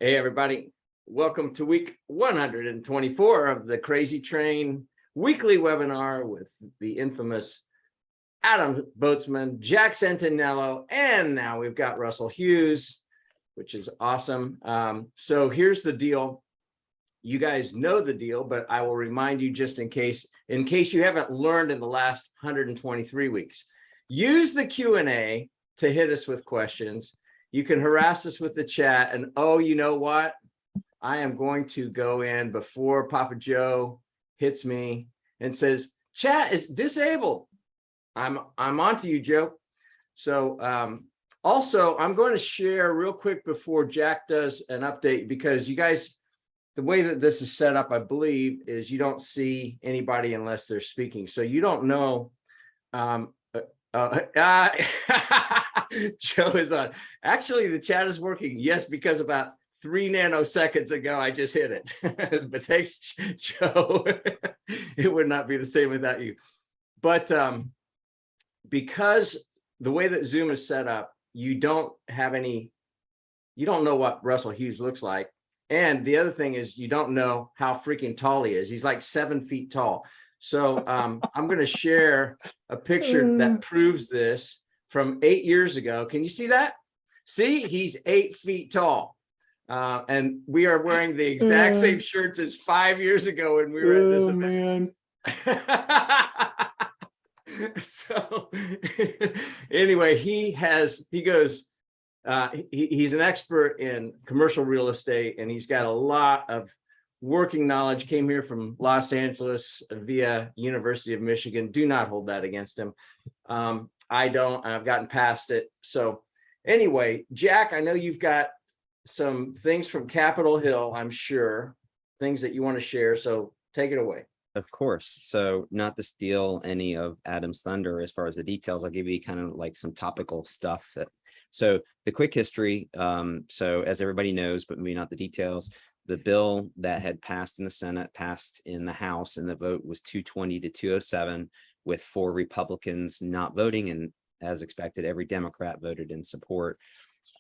Hey, everybody. Welcome to week 124 of the Crazy Train weekly webinar with the infamous Adam Boatsman, Jack Centinello, and now we've got Russell Hughes, which is awesome. So here's the deal. You guys know the deal, but I will remind you just in case you haven't learned in the last 123 weeks. Use the Q&A to hit us with questions. You can harass us with the chat, and oh, you know what? I am going to go in before Papa Joe hits me and says, chat is disabled. I'm on to you, Joe. So also, I'm going to share real quick before Jack does an update, because you guys, the way that this is set up, I believe, is you don't see anybody unless they're speaking. So you don't know. Joe is on. Actually, the chat is working. Yes, because about 3 nanoseconds ago, I just hit it. But thanks, Joe. It would not be the same without you. But because the way that Zoom is set up, you don't know what Russell Hughes looks like. And the other thing is you don't know how freaking tall he is. He's like 7 feet tall. So I'm going to share a picture that proves this from 8 years ago. Can you see that? See, he's 8 feet tall. And we are wearing the exact same shirts as 5 years ago when we were at this event. Man. So anyway, he's an expert in commercial real estate, and he's got a lot of working knowledge. Came here from Los Angeles via University of Michigan. Do not hold that against him. I don't. I've gotten past it. So anyway, Jack, I know you've got some things from Capitol Hill, I'm sure, things that you want to share. So take it away. Of course. So not to steal any of Adam's thunder as far as the details, I'll give you kind of like some topical stuff. So the quick history. So as everybody knows, but maybe not the details, the bill that had passed in the Senate passed in the House, and the vote was 220 to 207, with 4 Republicans not voting. And as expected, every Democrat voted in support.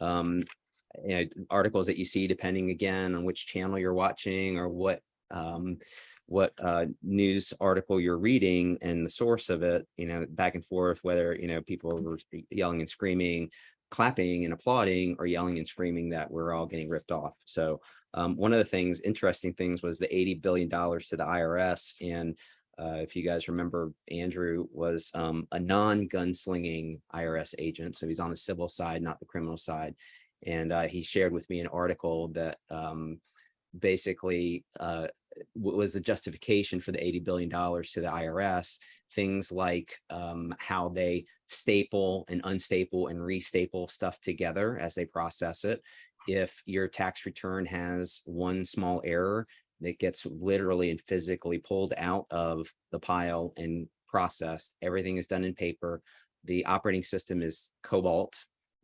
Articles that you see, depending again on which channel you're watching or what news article you're reading and the source of it, back and forth, whether, people were yelling and screaming, clapping and applauding, or yelling and screaming that we're all getting ripped off. So one of the interesting things was the $80 billion to the IRS. And if you guys remember, Andrew was a non-gunslinging IRS agent. So he's on the civil side, not the criminal side. And he shared with me an article that basically was the justification for the $80 billion to the IRS. Things like how they staple and unstaple and restaple stuff together as they process it. If your tax return has one small error, that gets literally and physically pulled out of the pile and processed. Everything is done in paper. The operating system is Cobalt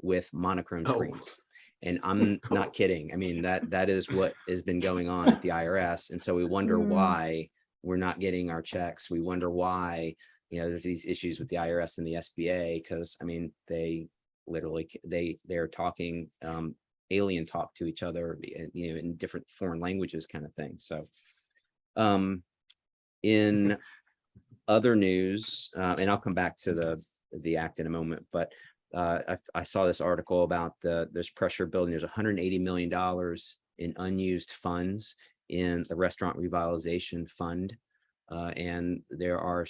with monochrome screens. And I'm not kidding. I mean, that is what has been going on at the IRS. And so we wonder why we're not getting our checks. We wonder why, there's these issues with the IRS and the SBA, because I mean, they literally, they're talking alien talk to each other, in different foreign languages kind of thing. So in other news, and I'll come back to the act in a moment, but I saw this article about there's pressure building. There's $180 million in unused funds in the restaurant revitalization fund. And there are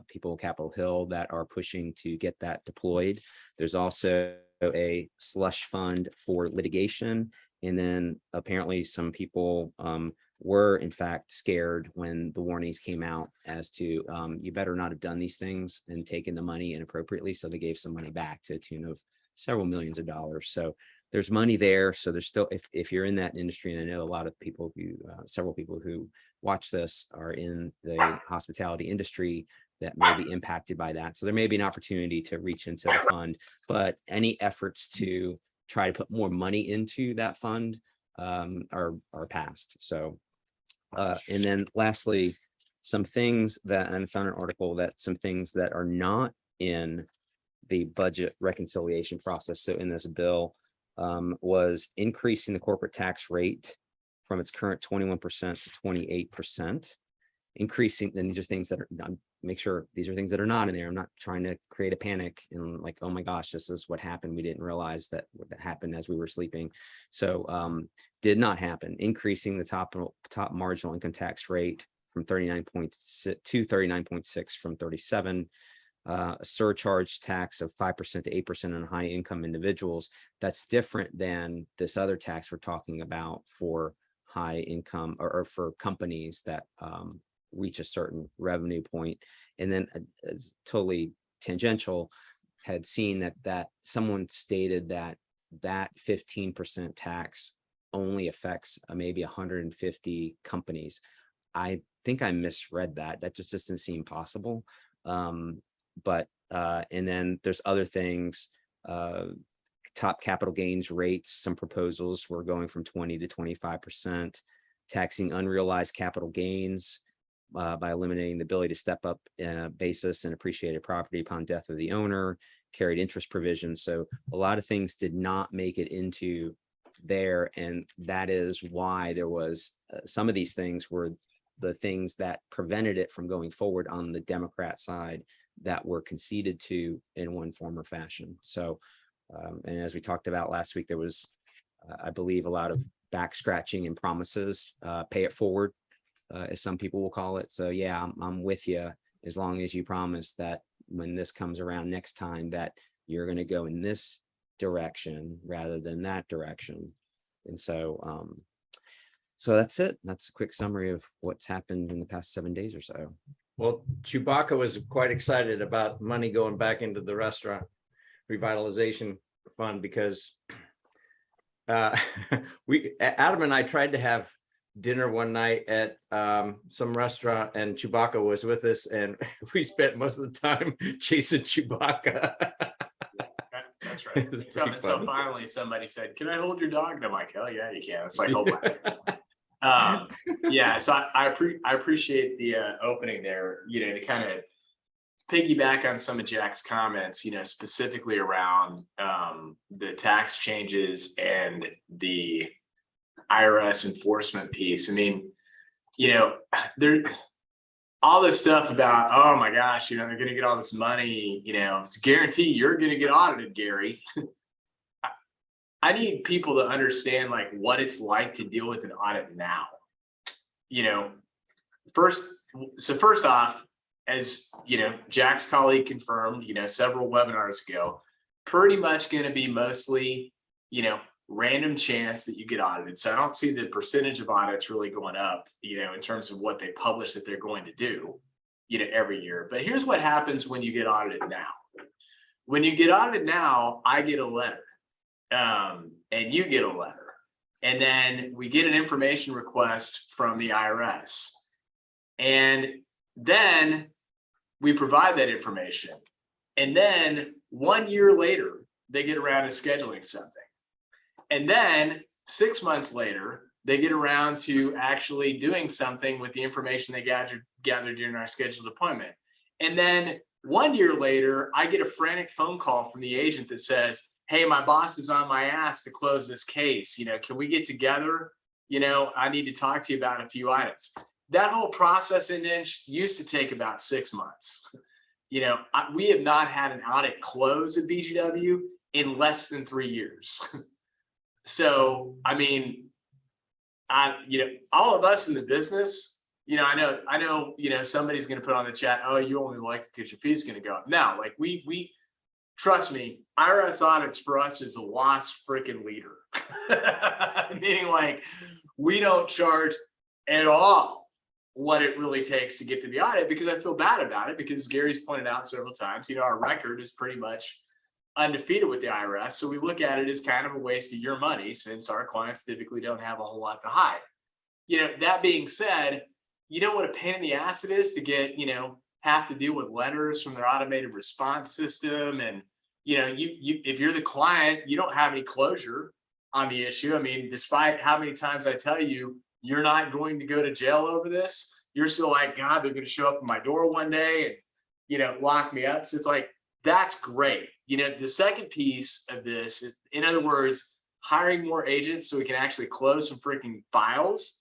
people in Capitol Hill that are pushing to get that deployed. There's also a slush fund for litigation. And then apparently some people were in fact scared when the warnings came out as to you better not have done these things and taken the money inappropriately. So they gave some money back to the tune of several millions of dollars. So there's money there. So there's still, if you're in that industry, and I know a lot of people several people who watch this are in the hospitality industry that may be impacted by that. So there may be an opportunity to reach into the fund, but any efforts to try to put more money into that fund are passed. So, and then lastly, some things that, and I found an article that some things that are not in the budget reconciliation process. So in this bill, was increasing the corporate tax rate from its current 21% to 28%. Increasing, and these are things that are, make sure these are things that are not in there. I'm not trying to create a panic and like, oh my gosh, this is what happened. We didn't realize that what happened as we were sleeping. So did not happen. Increasing the top marginal income tax rate from 39.6 to 39.6 from 37. A surcharge tax of 5% to 8% on high income individuals. That's different than this other tax we're talking about for high income or for companies that reach a certain revenue point. And then it's totally tangential, had seen that someone stated that 15% tax only affects maybe 150 companies. I think I misread that. That just doesn't seem possible. But and then there's other things, top capital gains rates, some proposals were going from 20 to 25%, taxing unrealized capital gains by eliminating the ability to step up basis and appreciated property upon death of the owner, carried interest provisions. So a lot of things did not make it into there. And that is why there was some of these things were the things that prevented it from going forward on the Democrat side that were conceded to in one form or fashion. So, and as we talked about last week, there was, I believe, a lot of back scratching and promises, pay it forward, as some people will call it. So yeah, I'm with you as long as you promise that when this comes around next time that you're going to go in this direction rather than that direction. And so, so that's it. That's a quick summary of what's happened in the past 7 days or so. Well, Chewbacca was quite excited about money going back into the restaurant revitalization fund because Adam and I tried to have dinner one night at some restaurant and Chewbacca was with us and we spent most of the time chasing Chewbacca. That's right. So finally somebody said, "Can I hold your dog?" And I'm like, "Oh yeah, you can." It's like, "Oh my." Yeah, so I appreciate the opening there, to kind of piggyback on some of Jack's comments, specifically around the tax changes and the IRS enforcement piece. I mean, there all this stuff about, oh my gosh, they're going to get all this money, it's a guarantee you're going to get audited, Gary. I need people to understand like what it's like to deal with an audit now. First off, as Jack's colleague confirmed, several webinars ago, pretty much going to be mostly, random chance that you get audited. So I don't see the percentage of audits really going up, in terms of what they publish that they're going to do, every year. But here's what happens when you get audited now. When you get audited now, I get a letter. And you get a letter, and then we get an information request from the IRS, and then we provide that information, and then 1 year later they get around to scheduling something, and then 6 months later they get around to actually doing something with the information they gathered during our scheduled appointment, and then 1 year later I get a frantic phone call from the agent that says, "Hey, my boss is on my ass to close this case. Can we get together? I need to talk to you about a few items." That whole process used to take about 6 months. We have not had an audit close at BGW in less than 3 years. So, I mean, all of us in the business, I know, somebody's going to put on the chat, "Oh, you only like it because your fee's going to go up." No, like we trust me, IRS audits for us is a lost freaking leader. Meaning like we don't charge at all what it really takes to get to the audit, because I feel bad about it, because Gary's pointed out several times, our record is pretty much undefeated with the IRS. So we look at it as kind of a waste of your money, since our clients typically don't have a whole lot to hide. That being said, what a pain in the ass it is to get, have to deal with letters from their automated response system. And, if you're the client, you don't have any closure on the issue. I mean, despite how many times I tell you, you're not going to go to jail over this, you're still like, God, they're going to show up at my door one day and, lock me up. So it's like, that's great. The second piece of this is, in other words, hiring more agents so we can actually close some freaking files,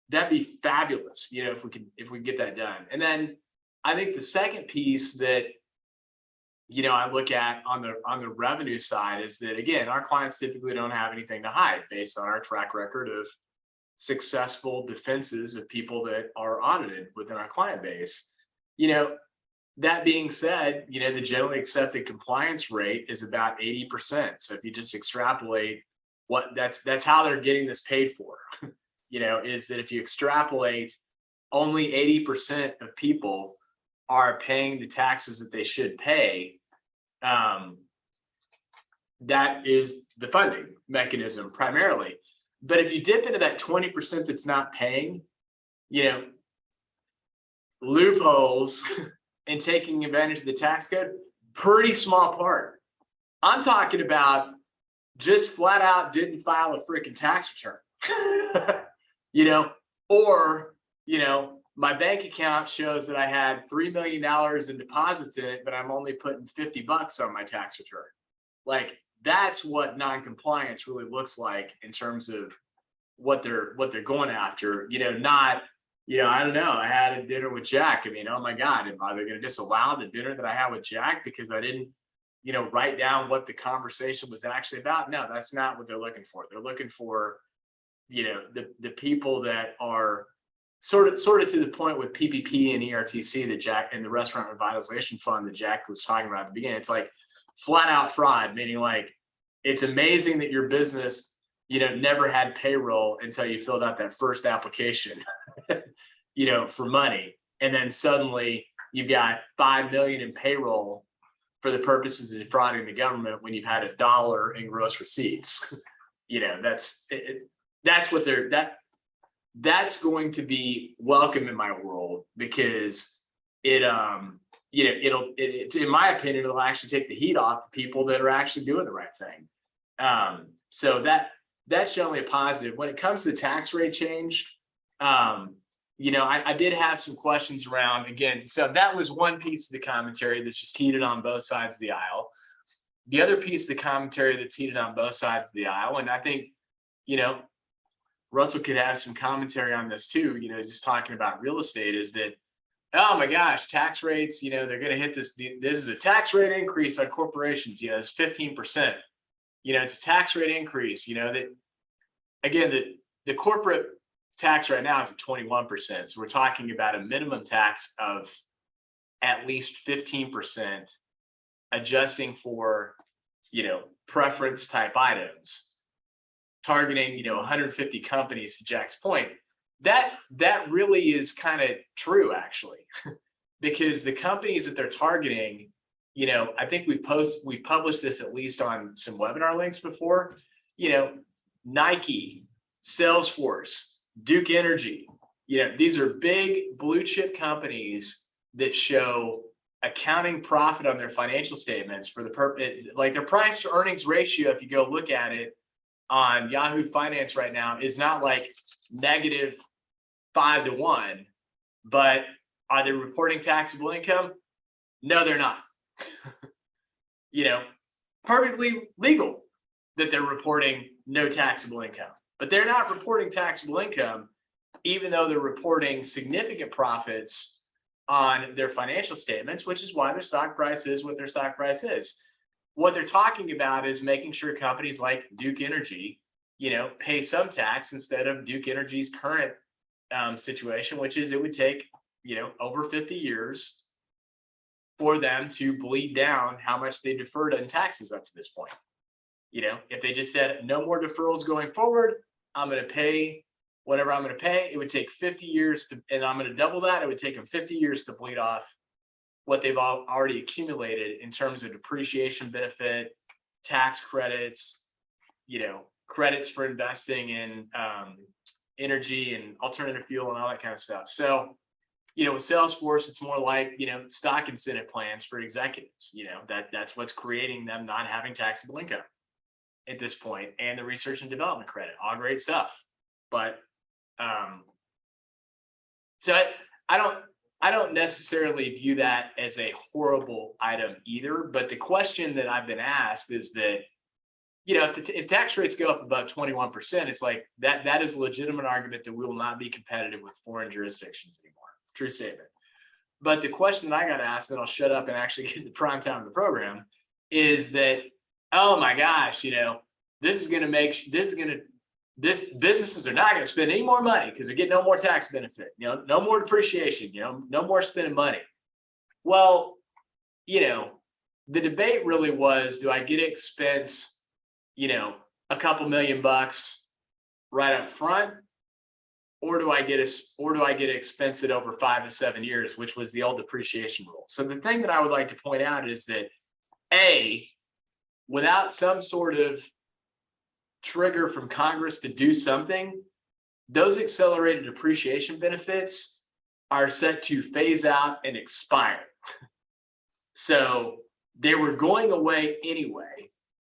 that'd be fabulous, if we could get that done. And then I think the second piece that, I look at on the revenue side is that, again, our clients typically don't have anything to hide based on our track record of successful defenses of people that are audited within our client base. That being said, the generally accepted compliance rate is about 80%. So if you just extrapolate that's how they're getting this paid for, is that if you extrapolate, only 80% of people are paying the taxes that they should pay. That is the funding mechanism primarily. But if you dip into that 20% that's not paying, loopholes and taking advantage of the tax code, pretty small part. I'm talking about just flat out didn't file a freaking tax return, or, my bank account shows that I had $3 million in deposits in it, but I'm only putting $50 on my tax return. Like, that's what non-compliance really looks like in terms of what they're going after, not, I don't know. I had a dinner with Jack. I mean, oh my God, are they going to disallow the dinner that I had with Jack because I didn't, write down what the conversation was actually about? No, that's not what they're looking for. They're looking for, the people that are sort of to the point with PPP and ERTC that Jack and the Restaurant Revitalization Fund that Jack was talking about at the beginning. It's like flat out fraud, meaning like, it's amazing that your business, never had payroll until you filled out that first application, for money. And then suddenly you've got 5 million in payroll for the purposes of defrauding the government when you've had $1 in gross receipts. That's what that's going to be welcome in my world, because it in my opinion, it'll actually take the heat off the people that are actually doing the right thing. So that's generally a positive. When it comes to tax rate change, I did have some questions around, again, so that was one piece of the commentary that's just heated on both sides of the aisle. The other piece of the commentary that's heated on both sides of the aisle, and I think, Russell could have some commentary on this too, just talking about real estate, is that, oh my gosh, tax rates, they're going to hit this is a tax rate increase on corporations, it's 15%. It's a tax rate increase, that, again, the corporate tax right now is at 21%. So we're talking about a minimum tax of at least 15%, adjusting for, preference type items, targeting, 150 companies, to Jack's point. That really is kind of true, actually, because the companies that they're targeting, I think we've published this at least on some webinar links before, Nike, Salesforce, Duke Energy, these are big blue chip companies that show accounting profit on their financial statements for the purpose, like their price to earnings ratio, if you go look at it on Yahoo Finance right now, is not like -5 to 1, but are they reporting taxable income? No, they're not. Perfectly legal that they're reporting no taxable income, but they're not reporting taxable income, even though they're reporting significant profits on their financial statements, which is why their stock price is what their stock price is. What they're talking about is making sure companies like Duke Energy, pay some tax instead of Duke Energy's current situation, which is it would take, over 50 years for them to bleed down how much they deferred in taxes up to this point. If they just said no more deferrals going forward, I'm going to pay whatever I'm going to pay, it would take 50 years to, and I'm going to double that. It would take them 50 years to bleed off what they've already accumulated in terms of depreciation benefit, tax credits, credits for investing in energy and alternative fuel and all that kind of stuff. So, with Salesforce, it's more like, stock incentive plans for executives, that's what's creating them not having taxable income at this point, and the research and development credit, all great stuff. But so I don't necessarily view that as a horrible item either. But the question that I've been asked is that, you know, if tax rates go up about 21%, it's like that is a legitimate argument that we will not be competitive with foreign jurisdictions anymore. True statement. But the question that I got asked, and I'll shut up and actually get to the prime time of the program, is that, oh my gosh, you know, businesses are not going to spend any more money because they're getting no more tax benefit, you know, no more depreciation, you know, no more spending money. Well, you know, the debate really was, do I get to expense, you know, a couple $1,000,000 right up front? Or do I get to expense it over 5 to 7 years, which was the old depreciation rule? So the thing that I would like to point out is that without some sort of trigger from Congress to do something, those accelerated depreciation benefits are set to phase out and expire. So they were going away anyway.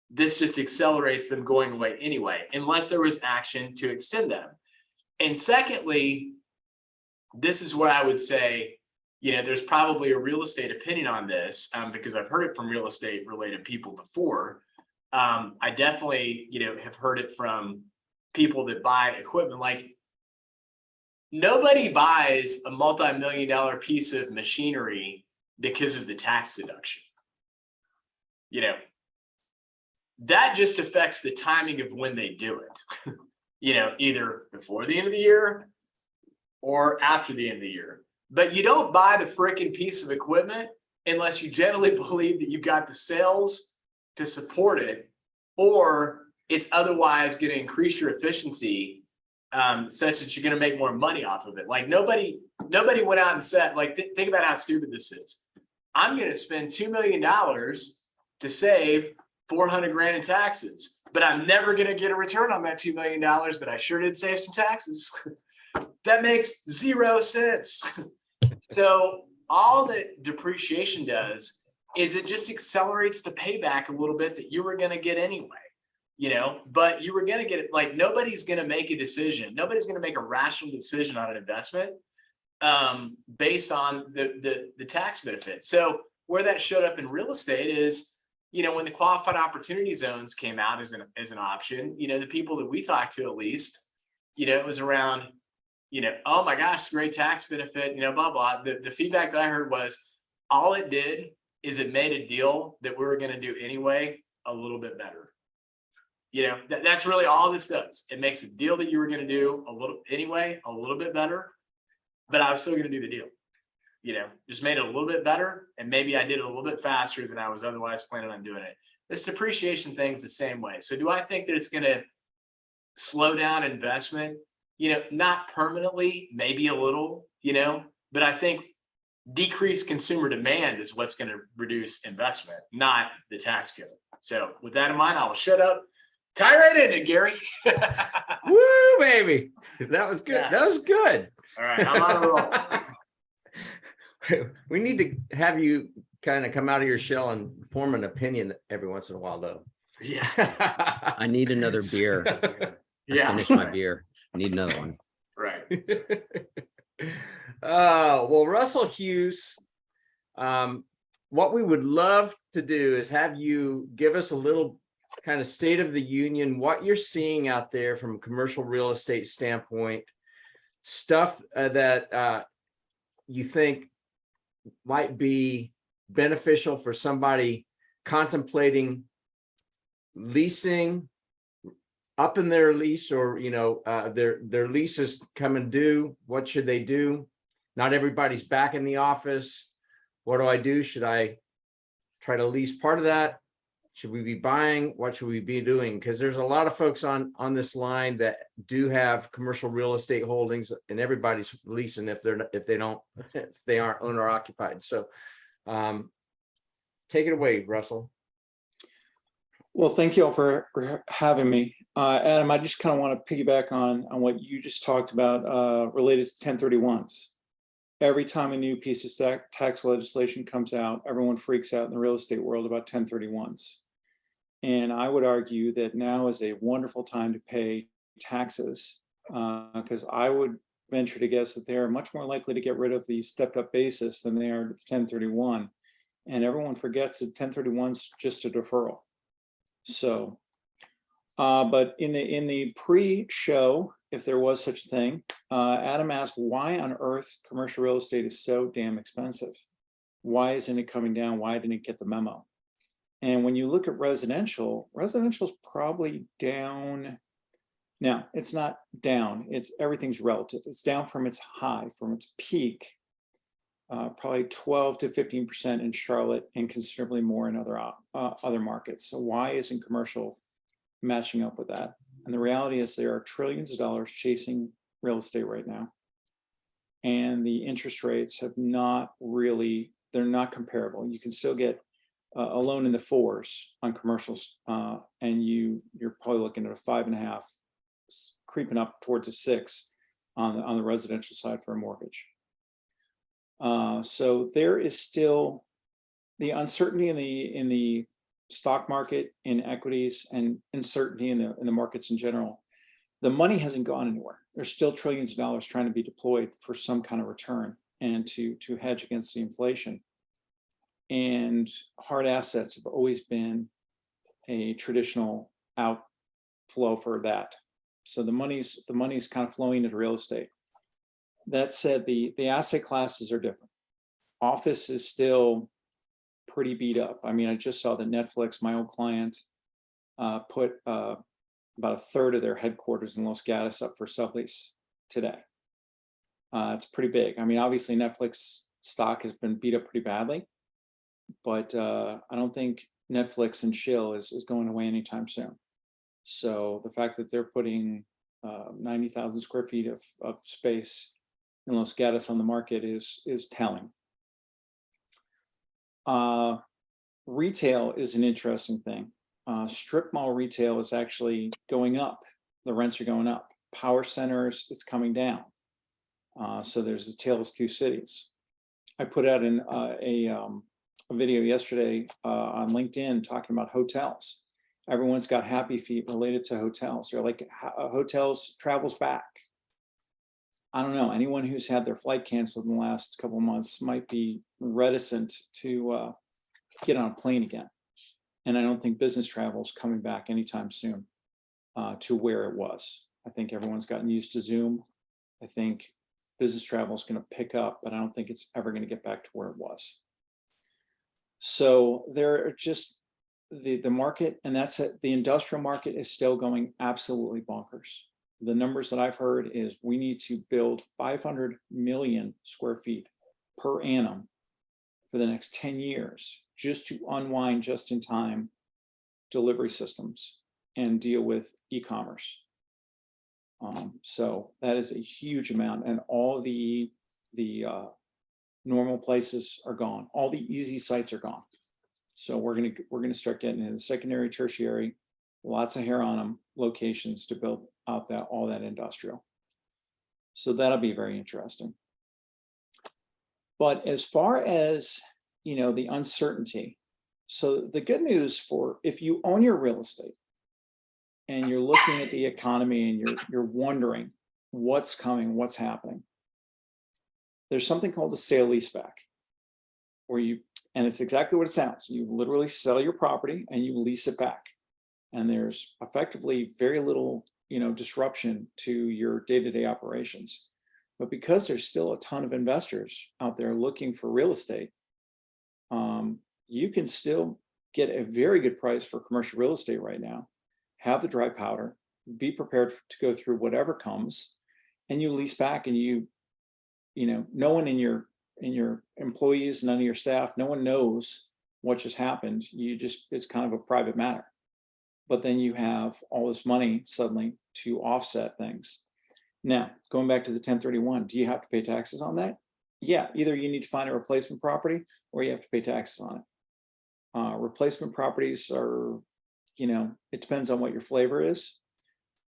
This just accelerates them going away anyway, unless there was action to extend them. And secondly, this is what I would say, you know, there's probably a real estate opinion on this because I've heard it from real estate related people before. I definitely, you know, have heard it from people that buy equipment. Like, nobody buys a multi-million-dollar piece of machinery because of the tax deduction. You know, that just affects the timing of when they do it. You know, either before the end of the year or after the end of the year. But you don't buy the freaking piece of equipment unless you generally believe that you've got the sales to support it, or it's otherwise going to increase your efficiency such that you're going to make more money off of it. Like nobody went out and said, like, think about how stupid this is. I'm going to spend $2 million to save 400 grand in taxes, but I'm never going to get a return on that $2 million, but I sure did save some taxes. That makes 0 sense. So all that depreciation does is it just accelerates the payback a little bit that you were going to get anyway, you know, but you were going to get it. Like, nobody's going to make a decision. Nobody's going to make a rational decision on an investment based on the tax benefit. So where that showed up in real estate is, you know, when the qualified opportunity zones came out as an option, you know, the people that we talked to, at least, you know, it was around, you know, oh my gosh, great tax benefit, you know, blah, blah. The feedback that I heard was all it did is it made a deal that we were going to do anyway a little bit better. You know, that's really all this does. It makes a deal that you were going to do a little bit better, but I was still going to do the deal. You know, just made it a little bit better, and maybe I did it a little bit faster than I was otherwise planning on doing it. This depreciation thing's the same way. So do I think that it's going to slow down investment? You know, not permanently, maybe a little, you know, but I think decreased consumer demand is what's going to reduce investment, not the tax code. So with that in mind, I will shut up. Tie right in it, Gary. Woo, baby. That was good. Yeah. That was good. All right, I'm on a roll. We need to have you kind of come out of your shell and form an opinion every once in a while, though. Yeah. I need another beer. Yeah. Finish my beer. I need another one. Right. Well, Russell Hughes, what we would love to do is have you give us a little kind of state of the union, what you're seeing out there from a commercial real estate standpoint, stuff that you think might be beneficial for somebody contemplating leasing, up in their lease, or, you know, their leases come and due. What should they do? Not everybody's back in the office. What do I do? Should I try to lease part of that? Should we be buying? What should we be doing? Because there's a lot of folks on this line that do have commercial real estate holdings, and everybody's leasing if they aren't owner occupied. So take it away, Russell. Well, thank you all for having me. Adam, I just kind of want to piggyback on what you just talked about related to 1031s. Every time a new piece of tax legislation comes out, everyone freaks out in the real estate world about 1031s. And I would argue that now is a wonderful time to pay taxes because I would venture to guess that they are much more likely to get rid of the stepped up basis than they are the 1031. And everyone forgets that 1031 is just a deferral. So But in the pre-show, if there was such a thing, Adam asked why on earth commercial real estate is so damn expensive. Why isn't it coming down? Why didn't it get the memo? And when you look at residential is probably down. Now, it's not down, everything's relative. It's down from its high, from its peak, probably 12 to 15% in Charlotte and considerably more in other markets. So why isn't commercial matching up with that? And the reality is there are trillions of dollars chasing real estate right now. And the interest rates have not really, they're not comparable. You can still get a loan in the 4s on commercials, and you're probably looking at a 5.5, creeping up towards a 6 on the residential side for a mortgage. So there is still the uncertainty in the stock market, in equities, and uncertainty in the markets in general. The money hasn't gone anywhere. There's still trillions of dollars trying to be deployed for some kind of return and to hedge against the inflation. And hard assets have always been a traditional outflow for that. So the money's kind of flowing into real estate. That said, the asset classes are different. Office is still pretty beat up. I mean, I just saw that Netflix, my old client, put about a third of their headquarters in Los Gatos up for sublease today. It's pretty big. I mean, obviously Netflix stock has been beat up pretty badly, but I don't think Netflix and chill is going away anytime soon. So the fact that they're putting 90,000 square feet of space in Los Gatos on the market is telling. Retail is an interesting thing. Strip mall retail is actually going up. The rents are going up. Power centers, it's coming down. So there's a tale of two cities. I put out a video yesterday on LinkedIn talking about hotels. Everyone's got happy feet related to hotels. They're like, hotels travels back. I don't know. Anyone who's had their flight canceled in the last couple of months might be reticent to get on a plane again. And I don't think business travel is coming back anytime soon to where it was. I think everyone's gotten used to Zoom. I think business travel is going to pick up, but I don't think it's ever going to get back to where it was. So there are just the market, and that's it. The industrial market is still going absolutely bonkers. The numbers that I've heard is we need to build 500 million square feet per annum for the next 10 years just to unwind just-in-time delivery systems and deal with e-commerce. So that is a huge amount, and all the normal places are gone. All the easy sites are gone. So we're gonna start getting into secondary, tertiary, lots of hair on them locations to build out all that industrial. So that'll be very interesting. But as far as the uncertainty, so the good news for if you own your real estate and you're looking at the economy and you're wondering what's coming, what's happening, there's something called a sale leaseback, where and it's exactly what it sounds. You literally sell your property and you lease it back. And there's effectively very little, disruption to your day-to-day operations. But because there's still a ton of investors out there looking for real estate, you can still get a very good price for commercial real estate right now. Have the dry powder, be prepared to go through whatever comes, and you lease back, and no one in your employees, none of your staff, no one knows what just happened. It's kind of a private matter. But then you have all this money suddenly to offset things. Now, going back to the 1031, do you have to pay taxes on that? Yeah, either you need to find a replacement property or you have to pay taxes on it. Replacement properties are, it depends on what your flavor is.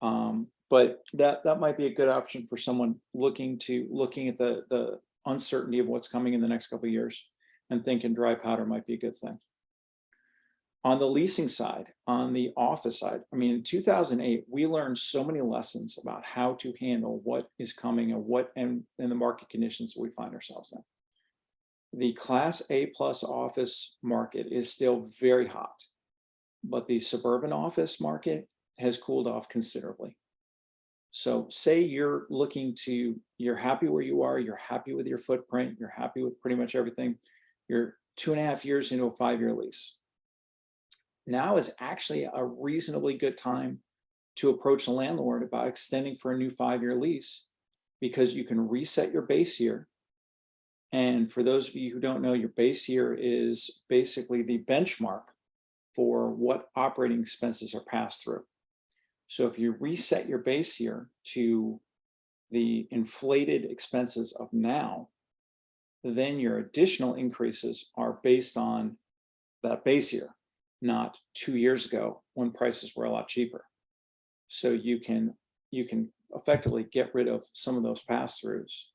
But that might be a good option for someone looking at the uncertainty of what's coming in the next couple of years and thinking dry powder might be a good thing. On the leasing side, on the office side, I mean, in 2008, we learned so many lessons about how to handle what is coming and the market conditions that we find ourselves in. The Class A plus office market is still very hot, but the suburban office market has cooled off considerably. So say you're happy where you are, you're happy with your footprint, you're happy with pretty much everything. You're 2.5 years into a 5-year lease. Now is actually a reasonably good time to approach the landlord about extending for a new 5-year lease, because you can reset your base year. And for those of you who don't know, your base year is basically the benchmark for what operating expenses are passed through. So if you reset your base year to the inflated expenses of now, then your additional increases are based on that base year, not 2 years ago when prices were a lot cheaper. So you can effectively get rid of some of those pass-throughs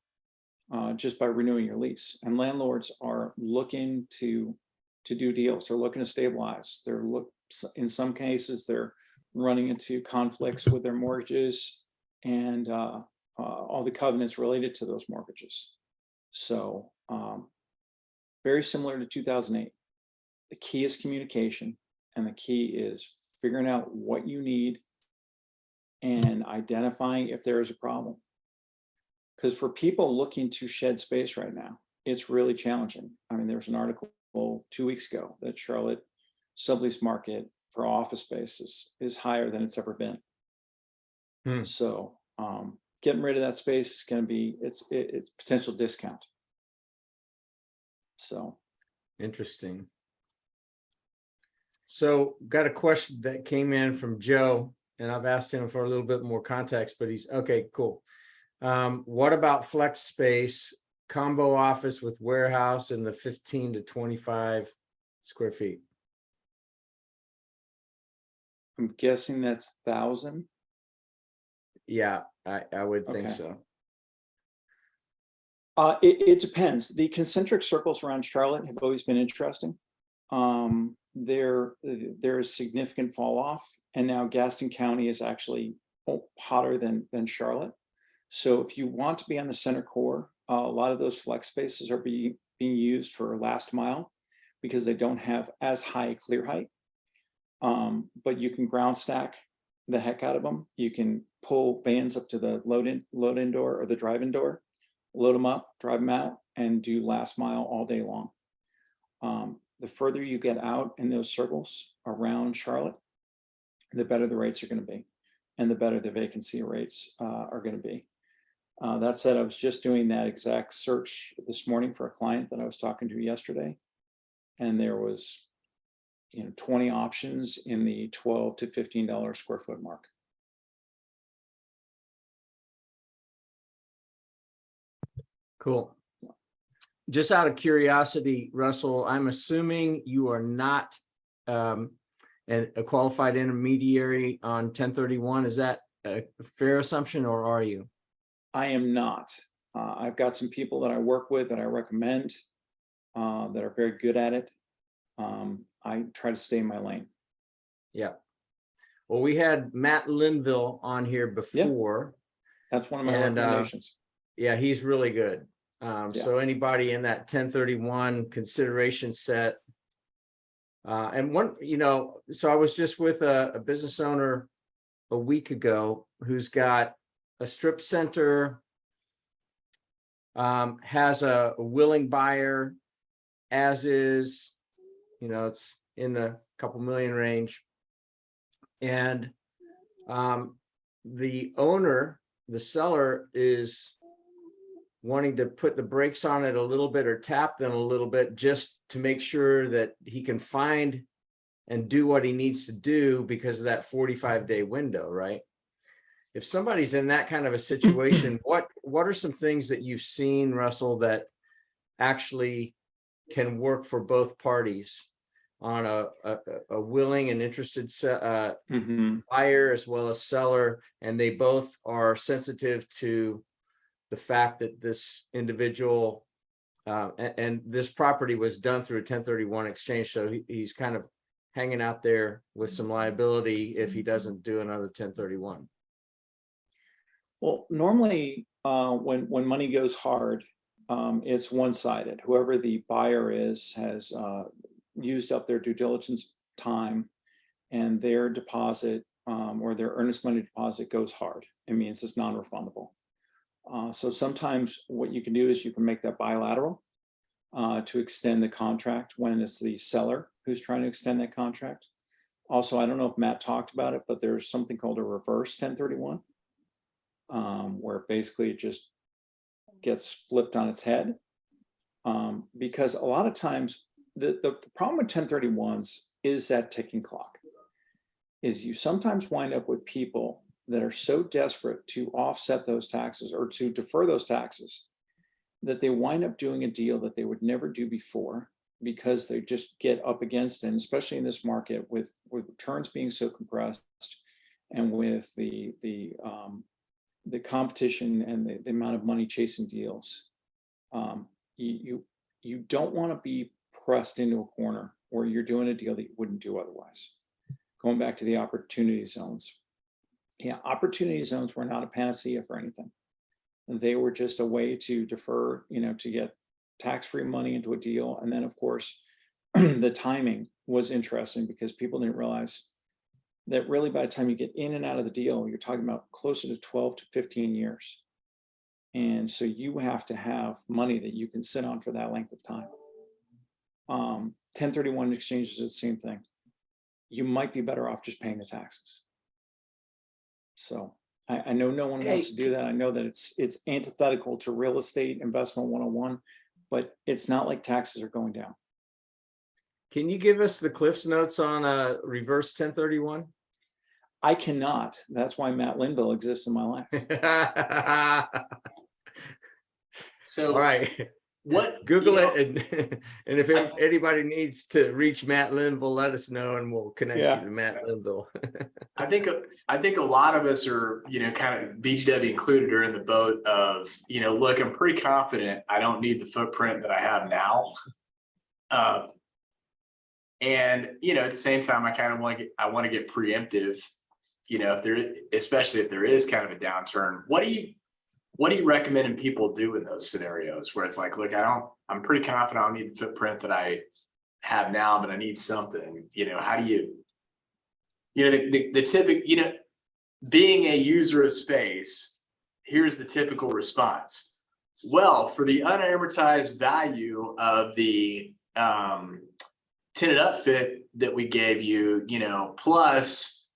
just by renewing your lease. And landlords are looking to do deals. They're looking to stabilize. In some cases, they're running into conflicts with their mortgages and all the covenants related to those mortgages. So very similar to 2008. The key is communication, and the key is figuring out what you need and identifying if there is a problem. Because for people looking to shed space right now, it's really challenging. I mean, there was an article 2 weeks ago that Charlotte sublease market for office space is higher than it's ever been. So getting rid of that space is going to be it's potential discount. So Interesting. So got a question that came in from Joe, and I've asked him for a little bit more context, but he's okay, cool. What about flex space, combo office with warehouse in the 15 to 25 square feet? I'm guessing that's 1,000. Yeah, I would think Okay. so. It depends. The concentric circles around Charlotte have always been interesting. There is significant fall off, and now Gaston County is actually hotter than Charlotte. So if you want to be on the center core, a lot of those flex spaces are being used for last mile because they don't have as high clear height. But you can ground stack the heck out of them. You can pull vans up to the load-in door or the drive-in door, load them up, drive them out, and do last mile all day long. The further you get out in those circles around Charlotte, the better the rates are going to be, and the better the vacancy rates are going to be. That said, I was just doing that exact search this morning for a client that I was talking to yesterday, and there was 20 options in the $12 to $15 square foot mark. Cool. Just out of curiosity, Russell, I'm assuming you are not a qualified intermediary on 1031. Is that a fair assumption, or are you? I am not. I've got some people that I work with that I recommend that are very good at it. I try to stay in my lane. Yeah. Well, we had Matt Linville on here before. That's one of my And, recommendations. Yeah, he's really good. Yeah. So anybody in that 1031 consideration set. And one, so I was just with a business owner a week ago who's got a strip center, has a willing buyer as is, it's in the couple million range. And the owner, the seller, is wanting to put the brakes on it a little bit or tap them a little bit just to make sure that he can find and do what he needs to do because of that 45-day window, right? If somebody's in that kind of a situation, what are some things that you've seen, Russell, that actually can work for both parties on a willing and interested buyer as well as seller, and they both are sensitive to the fact that this individual and this property was done through a 1031 exchange, so he's kind of hanging out there with some liability if he doesn't do another 1031. Well, normally when money goes hard, it's one-sided. Whoever the buyer is has used up their due diligence time and their deposit or their earnest money deposit goes hard. It means it's non-refundable. So sometimes what you can do is you can make that bilateral to extend the contract when it's the seller who's trying to extend that contract. Also, I don't know if Matt talked about it, but there's something called a reverse 1031, where basically it just gets flipped on its head. Because a lot of times the problem with 1031s is that ticking clock. Is you sometimes wind up with people that are so desperate to offset those taxes or to defer those taxes that they wind up doing a deal that they would never do before, because they just get up against it, and especially in this market with returns being so compressed and with the competition and the amount of money chasing deals. You don't want to be pressed into a corner where you're doing a deal that you wouldn't do otherwise. Going back to the opportunity zones. Yeah, opportunity zones were not a panacea for anything. They were just a way to defer, to get tax-free money into a deal. And then of course, the timing was interesting because people didn't realize that really by the time you get in and out of the deal, you're talking about closer to 12 to 15 years. And so you have to have money that you can sit on for that length of time. 1031 exchanges is the same thing. You might be better off just paying the taxes. So I know no one wants to do that. I know that it's antithetical to real estate investment 101, but it's not like taxes are going down. Can you give us the Cliff's Notes on a reverse 1031? I cannot. That's why Matt Linville exists in my life. So All right. what Google it, and if anybody needs to reach Matt Linville, let us know, and we'll connect you to Matt Linville. I think a lot of us are, kind of BGW included, are in the boat of, look, I'm pretty confident I don't need the footprint that I have now. And at the same time, I kind of want to get preemptive, especially if there is kind of a downturn. What do you recommend people do in those scenarios where it's like, look, I'm pretty confident I don't need the footprint that I have now, but I need something. How do you, the typical, being a user of space, here's the typical response. Well, for the unamortized value of the tenant upfit that we gave you, plus,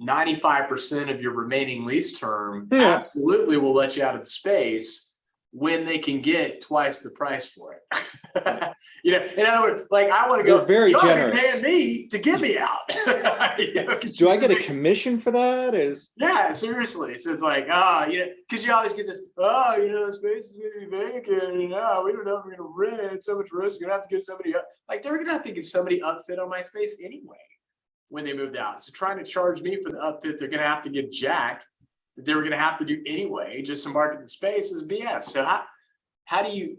95% of your remaining lease term, absolutely will let you out of the space when they can get twice the price for it. In other words, like, I want to go, very you ought to be generous. paying me to get me out. Do I get a commission for that? Yeah, seriously. So it's like, because you always get this, the space is going to be vacant, we don't know if we're going to rent it. It's so much risk. You're going to have to get somebody up. Like, they're going to have to get somebody upfit on my space anyway when they moved out. So trying to charge me for the upfit, they're going to have to give Jack that they were going to have to do anyway just to market the space is BS. So how do you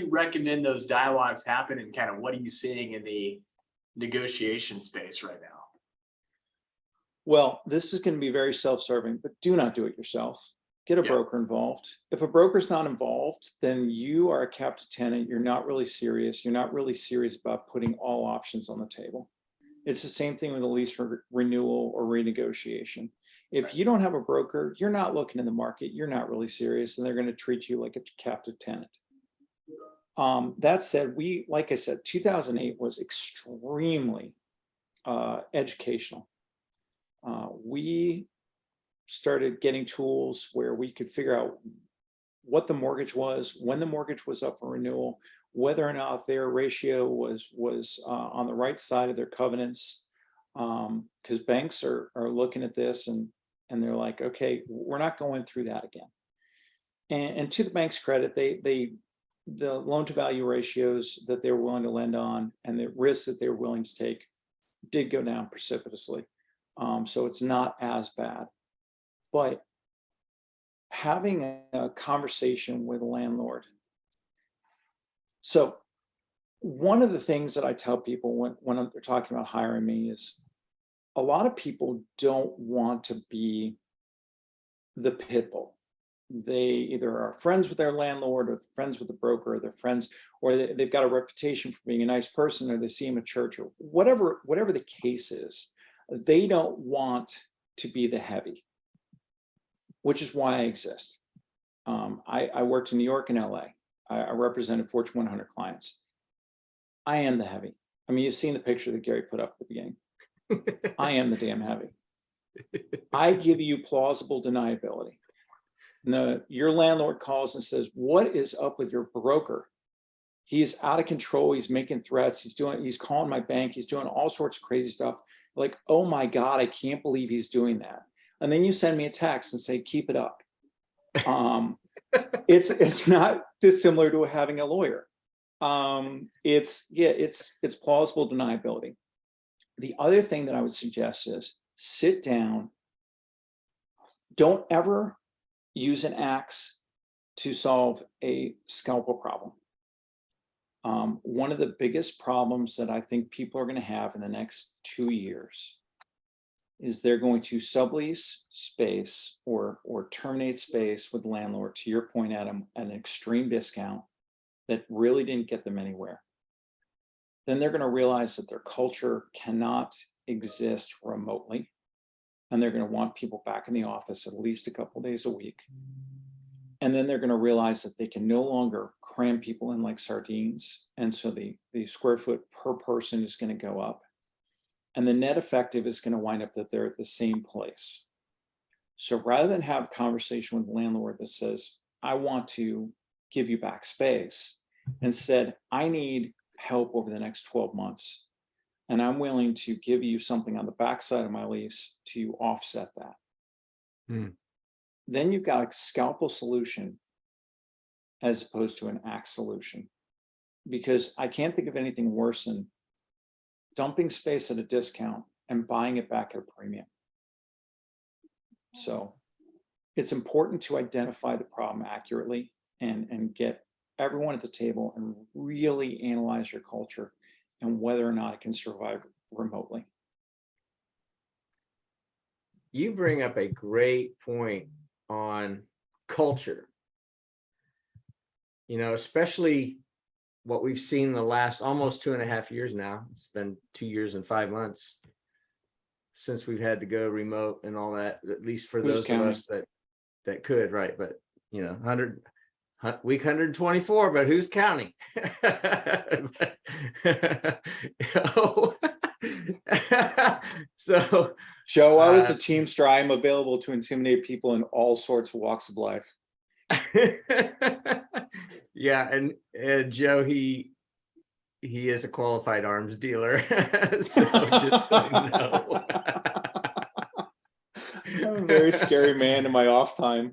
recommend those dialogues happen, and kind of what are you seeing in the negotiation space right now? Well, this is going to be very self-serving, but do not do it yourself. Get a broker involved. If a broker's not involved, then you are a captive tenant. You're not really serious. You're not really serious about putting all options on the table. It's the same thing with a lease renewal or renegotiation. If you don't have a broker, you're not looking in the market, you're not really serious, and they're going to treat you like a captive tenant. That said, like I said, 2008 was extremely educational. We started getting tools where we could figure out what the mortgage was, when the mortgage was up for renewal, whether or not their ratio was on the right side of their covenants, because banks are looking at this and they're like, okay, we're not going through that again. And to the bank's credit, the loan to value ratios that they were willing to lend on and the risks that they were willing to take did go down precipitously. So it's not as bad, but having a conversation with a landlord. So one of the things that I tell people when they're talking about hiring me is a lot of people don't want to be the pit bull. They either are friends with their landlord or friends with the broker, or they're friends, or they've got a reputation for being a nice person, or they see him at church, or whatever the case is. They don't want to be the heavy, which is why I exist. I worked in New York and LA. I represented Fortune 100 clients. I am the heavy. I mean, you've seen the picture that Gary put up at the beginning. I am the damn heavy. I give you plausible deniability. No, your landlord calls and says, what is up with your broker? He's out of control. He's making threats. He's calling my bank. He's doing all sorts of crazy stuff. Like, oh my God, I can't believe he's doing that. And then you send me a text and say, keep it up. It's not dissimilar to having a lawyer. It's plausible deniability. The other thing that I would suggest is sit down. Don't ever use an axe to solve a scalpel problem. One of the biggest problems that I think people are going to have in the next 2 years is they're going to sublease space or terminate space with the landlord, to your point, Adam, at an extreme discount that really didn't get them anywhere. Then they're going to realize that their culture cannot exist remotely. And they're going to want people back in the office at least a couple days a week. And then they're going to realize that they can no longer cram people in like sardines. And so the square foot per person is going to go up. And the net effective is going to wind up that they're at the same place. So rather than have a conversation with the landlord that says, I want to give you back space, instead, I need help over the next 12 months. And I'm willing to give you something on the backside of my lease to offset that. Then you've got a scalpel solution as opposed to an axe solution. Because I can't think of anything worse than dumping space at a discount and buying it back at a premium. So it's important to identify the problem accurately and get everyone at the table and really analyze your culture and whether or not it can survive remotely. You bring up a great point on culture. You know, especially what we've seen the last almost 2.5 years now. It's been 2 years and 5 months since we've had to go remote and all that, at least for those of us that could, right? But, you know, week 124, but who's counting? So, Joe, I was a Teamster. I am available to intimidate people in all sorts of walks of life. yeah, and Joe, he is a qualified arms dealer. So just so you know. I'm a very scary man in my off time.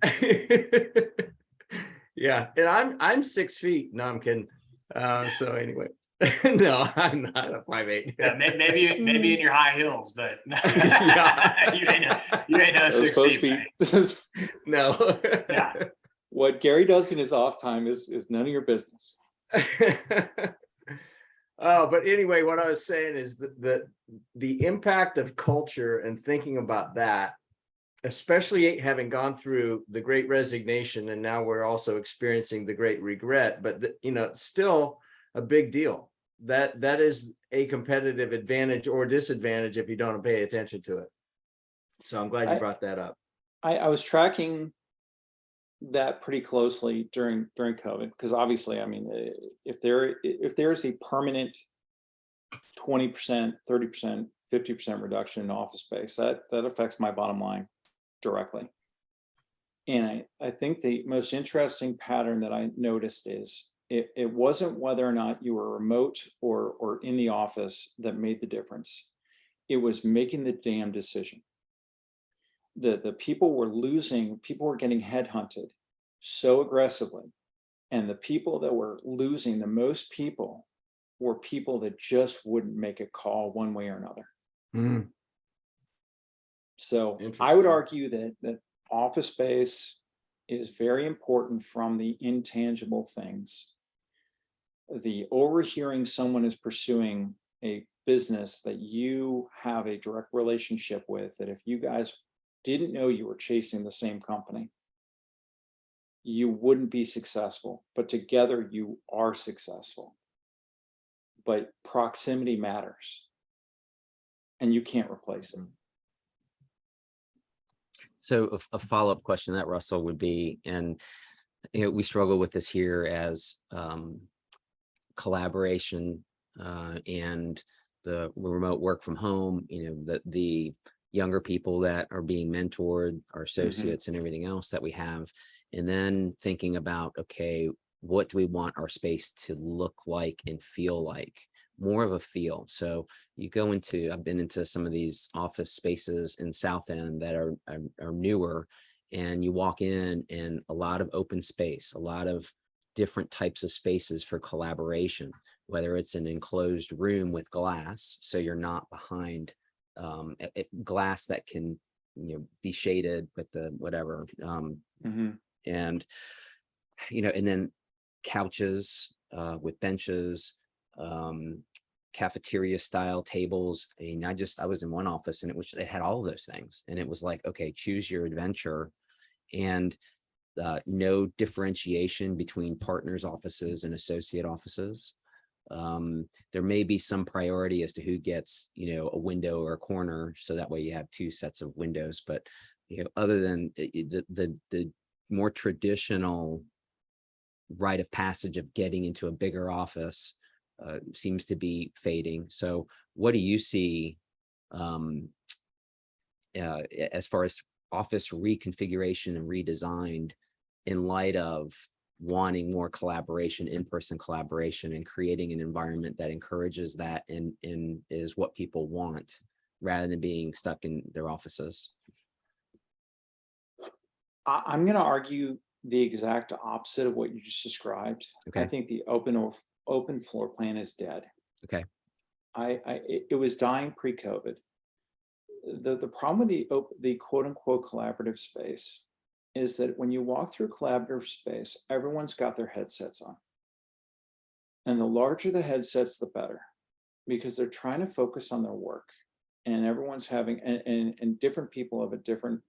Yeah, and I'm 6 feet. No, I'm kidding. So anyway, no, I'm not a 5'8". Yeah, maybe in your high heels, but Yeah. you ain't no 6 feet. No. Yeah. What Gary does in his off time is none of your business. Oh, but anyway, what I was saying is that the impact of culture and thinking about that, especially having gone through the Great Resignation, and now we're also experiencing the Great Regret, but you know, it's still a big deal. That is a competitive advantage or disadvantage if you don't pay attention to it. So I'm glad you brought that up. I was tracking that pretty closely during COVID, because obviously, I mean, if there's a permanent 20%, 30%, 50% reduction in office space, that affects my bottom line directly. And I think the most interesting pattern that I noticed is it wasn't whether or not you were remote or in the office that made the difference. It was making the damn decision. The people were getting headhunted so aggressively. And the people that were losing the most people were people that just wouldn't make a call one way or another. So I would argue that office space is very important from the intangible things. The overhearing someone is pursuing a business that you have a direct relationship with, that if you guys didn't know you were chasing the same company, you wouldn't be successful, but together you are successful. But proximity matters. and you can't replace it. So a follow-up question to that, Russell, would be, and we struggle with this here as collaboration and the remote work from home, the younger people that are being mentored, our associates and everything else that we have. And then thinking about, okay, what do we want our space to look like and feel like? More of a feel. So you go into, I've been into some of these office spaces in South End that are newer, and you walk in and a lot of open space, a lot of different types of spaces for collaboration, whether it's an enclosed room with glass, so you're not behind glass that can be shaded with the whatever, and and then couches with benches, cafeteria style tables. I mean, I was in one office and it had all of those things, and it was like, okay, choose your adventure. And no differentiation between partners offices and associate offices. There may be some priority as to who gets, a window or a corner, so that way you have two sets of windows. But other than the more traditional rite of passage of getting into a bigger office seems to be fading. So what do you see as far as office reconfiguration and redesigned in light of wanting more collaboration, in-person collaboration, and creating an environment that encourages that and is what people want rather than being stuck in their offices? I'm going to argue the exact opposite of what you just described. Okay. I think the open floor plan is dead. Okay. It was dying pre-COVID. The problem with the quote unquote collaborative space is that when you walk through collaborative space, everyone's got their headsets on. And the larger the headsets, the better, because they're trying to focus on their work, and everyone's having, and different people have a different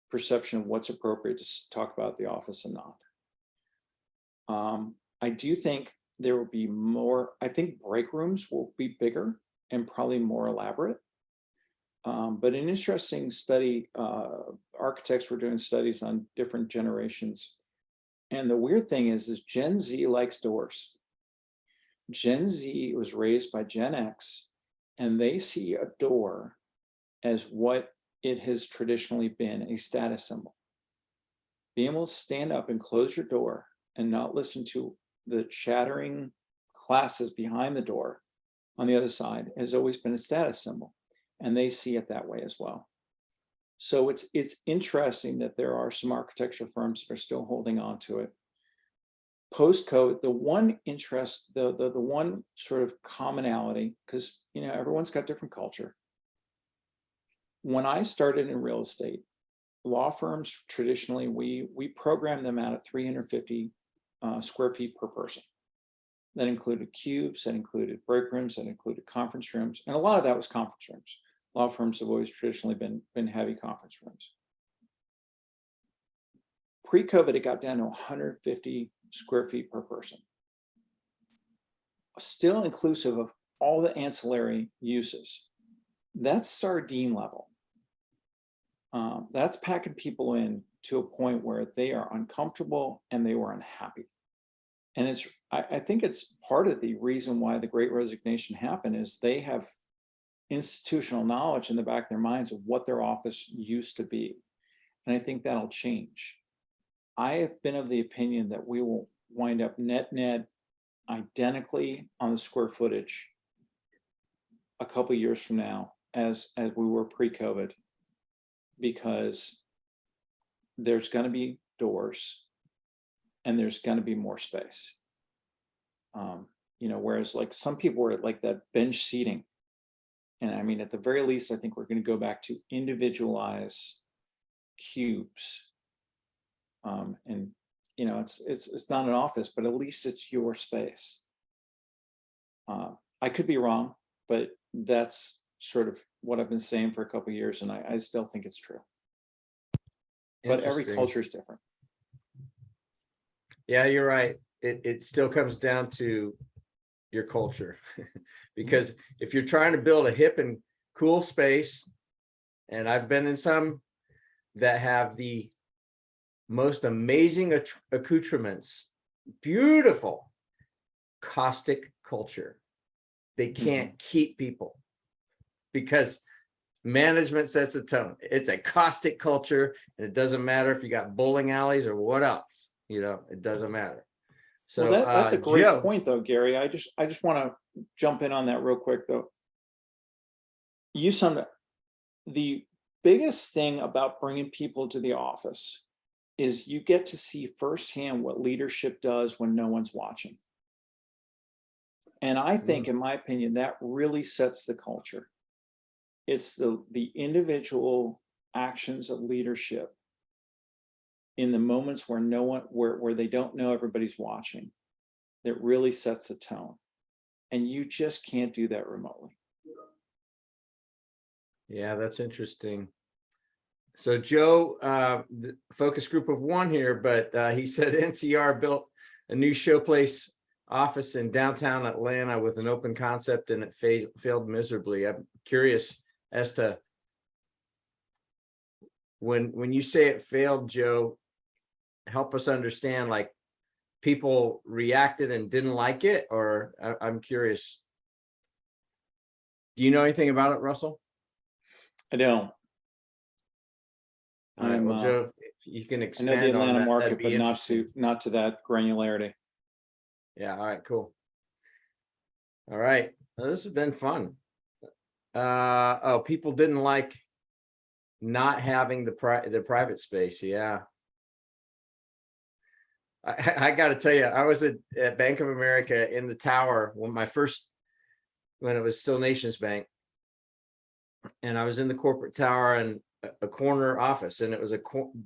perception of what's appropriate to talk about the office and not. I do think there will be more, I think break rooms will be bigger and probably more elaborate. But an interesting study, architects were doing studies on different generations. And the weird thing is Gen Z likes doors. Gen Z was raised by Gen X, and they see a door as what it has traditionally been, a status symbol. Being able to stand up and close your door and not listen to the chattering classes behind the door on the other side has always been a status symbol. And they see it that way as well. So it's interesting that there are some architecture firms that are still holding on to it. Post-COVID, the one interest, the one sort of commonality, because everyone's got different culture. When I started in real estate, law firms traditionally we programmed them out at 350 square feet per person. That included cubes, that included break rooms, that included conference rooms, and a lot of that was conference rooms. Law firms have always traditionally been heavy conference rooms. Pre-COVID, it got down to 150 square feet per person. Still inclusive of all the ancillary uses. That's sardine level. That's packing people in to a point where they are uncomfortable and they were unhappy. And I think it's part of the reason why the Great Resignation happened is they have institutional knowledge in the back of their minds of what their office used to be. And I think that'll change. I have been of the opinion that we will wind up net identically on the square footage a couple of years from now as we were pre-COVID, because there's going to be doors and there's going to be more space. Whereas like some people were like that bench seating. And I mean, at the very least, I think we're going to go back to individualized cubes. It's not an office, but at least it's your space. I could be wrong, but that's sort of what I've been saying for a couple of years, and I still think it's true. But every culture is different. Yeah, you're right. It still comes down to your culture, because if you're trying to build a hip and cool space. And I've been in some that have the most amazing accoutrements, beautiful, caustic culture. They can't keep people because management sets the tone. It's a caustic culture, and it doesn't matter if you got bowling alleys or what else, it doesn't matter. So Well, that's a great Joe, point though, Gary. I just want to jump in on that real quick though. You summed up the biggest thing about bringing people to the office is you get to see firsthand what leadership does when no one's watching. And I think, in my opinion, that really sets the culture. It's the individual actions of leadership in the moments where where they don't know everybody's watching, that really sets the tone. And you just can't do that remotely. yeah, that's interesting. So Joe, the focus group of one here, but he said NCR built a new showplace office in downtown Atlanta with an open concept, and it failed miserably. I'm curious as to when you say it failed, Joe, help us understand, like, people reacted and didn't like it, or I'm curious. Do you know anything about it, Russell? I don't. All right, well, Joe, if you can I know expand the Atlanta on that, market, that'd be but interesting. not to that granularity. Yeah, all right, cool. All right, well, this has been fun. Oh, people didn't like not having the private space. Yeah. I got to tell you, I was at Bank of America in the tower when it was still Nations Bank. And I was in the corporate tower and a corner office, and it was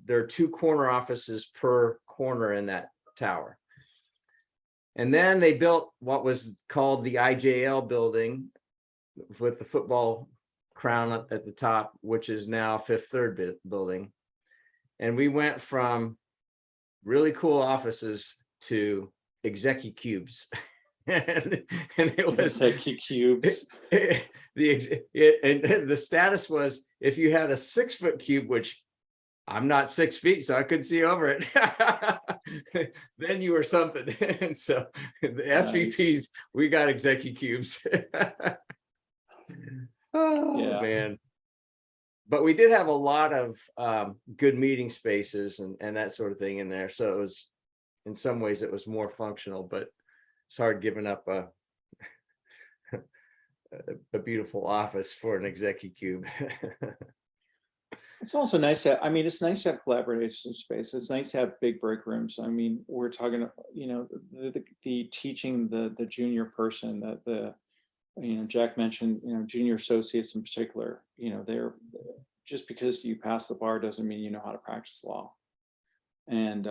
there are 2 corner offices per corner in that tower. And then they built what was called the IJL building with the football crown at the top, which is now Fifth Third building. And we went from really cool offices to executives. and it was cubes. and the status was, if you had a 6-foot cube, which I'm not 6 feet, so I couldn't see over it, then you were something. And so the SVPs, we got executives. Oh, Yeah. man. But we did have a lot of good meeting spaces and that sort of thing in there. So it was, in some ways, it was more functional, but it's hard giving up a beautiful office for an executive. It's also nice to, it's nice to have collaboration space. It's nice to have big break rooms. I mean, we're talking, the teaching the junior person, that Jack mentioned, junior associates in particular, they're just because you pass the bar doesn't mean you know how to practice law. And,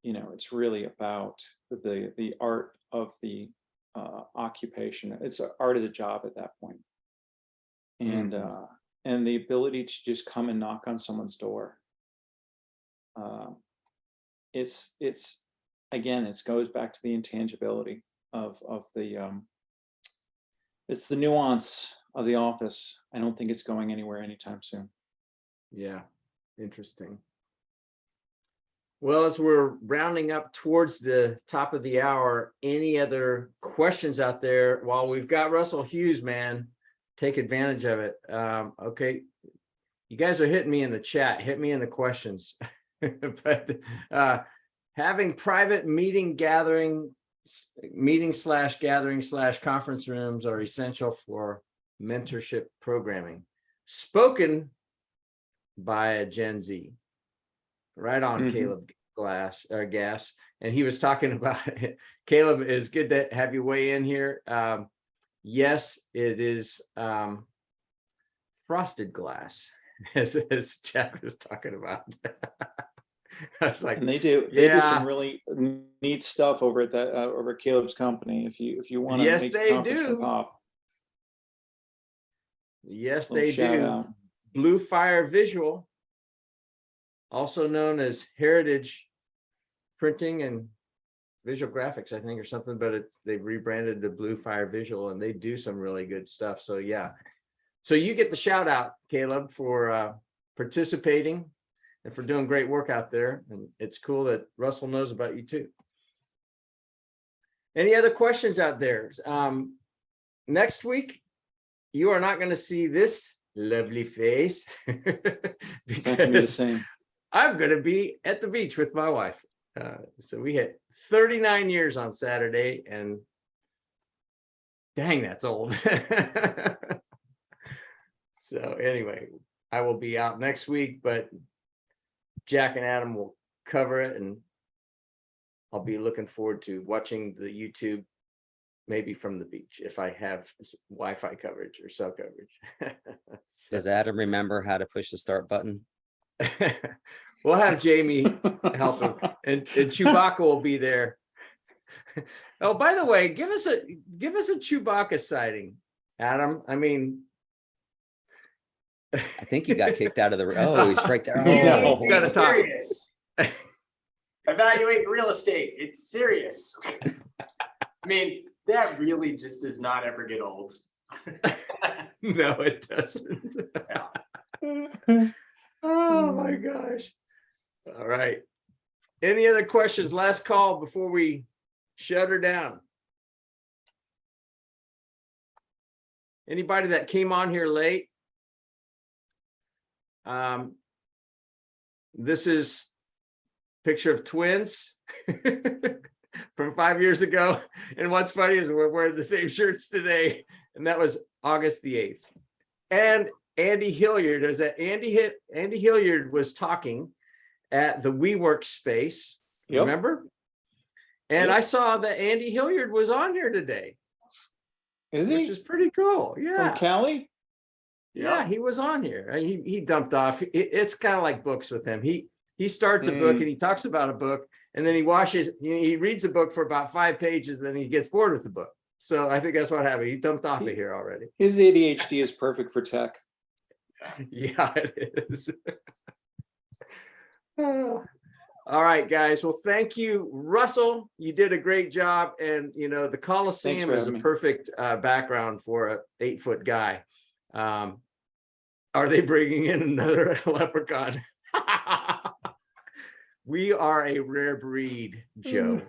it's really about the art of the occupation. It's the art of the job at that point. And the ability to just come and knock on someone's door. It's again, it goes back to the intangibility of the, it's the nuance of the office. I don't think it's going anywhere anytime soon. Yeah, interesting. Well, as we're rounding up towards the top of the hour, any other questions out there? While we've got Russell Hughes, man, take advantage of it. Okay, you guys are hitting me in the chat. Hit me in the questions. But having private meeting/gathering/conference rooms are essential for mentorship programming. Spoken by a Gen Z. Right on, Caleb Gas. And he was talking about it. Caleb, is good to have you weigh in here. Yes, it is frosted glass, as Jack was talking about. I was like, and they do some really neat stuff over at that over at Caleb's company. If you want to, yes, they do. Pop. Yes, they do. Out. Blue Fire Visual, also known as Heritage Printing and Visual Graphics, I think, or something, but they've rebranded to Blue Fire Visual, and they do some really good stuff. So yeah, So you get the shout out, Caleb, for participating and for doing great work out there. And it's cool that Russell knows about you too. Any other questions out there? Next week, you are not going to see this lovely face It's not gonna be the because same. I'm going to be at the beach with my wife. So we hit 39 years on Saturday, and dang, that's old. So anyway, I will be out next week, but Jack and Adam will cover it, and I'll be looking forward to watching the YouTube, maybe from the beach, if I have Wi-Fi coverage or cell coverage. So, Does Adam remember how to push the start button? we'll have Jamie help him, and Chewbacca will be there. Oh, by the way, give us a Chewbacca sighting, Adam. I mean, I think you got kicked out of the. Oh, he's right there. No. Oh, Gotta talk. Serious. Evaluate real estate. It's serious. I mean, that really just does not ever get old. no, it doesn't. Yeah. Oh my gosh. All right. Any other questions? Last call before we shut her down. Anybody that came on here late? This is a picture of twins from 5 years ago. And what's funny is we're wearing the same shirts today. And that was August the 8th. And Andy Hilliard, Andy Hilliard was talking at the WeWork space. Yep. Remember? And Yep. I saw that Andy Hilliard was on here today, Is which he is pretty cool. Yeah. from Cali? Yeah, he was on here. He dumped off. It's kind of like books with him. He starts a book and he talks about a book, and then he reads a book for about 5 pages, then he gets bored with the book. So I think that's what happened. He dumped off of here already. His ADHD is perfect for tech. Yeah, it is. All right, guys. Well, thank you, Russell. You did a great job. And, the Coliseum for is a having me. perfect background for a 8-foot guy. Are they bringing in another leprechaun? We are a rare breed, Joe.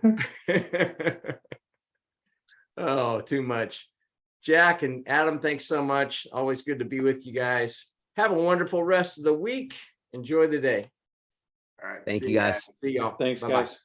Oh, too much. Jack and Adam, thanks so much. Always good to be with you guys. Have a wonderful rest of the week. Enjoy the day. All right. Thank see you, guys. See y'all. Thanks, Bye-bye. guys.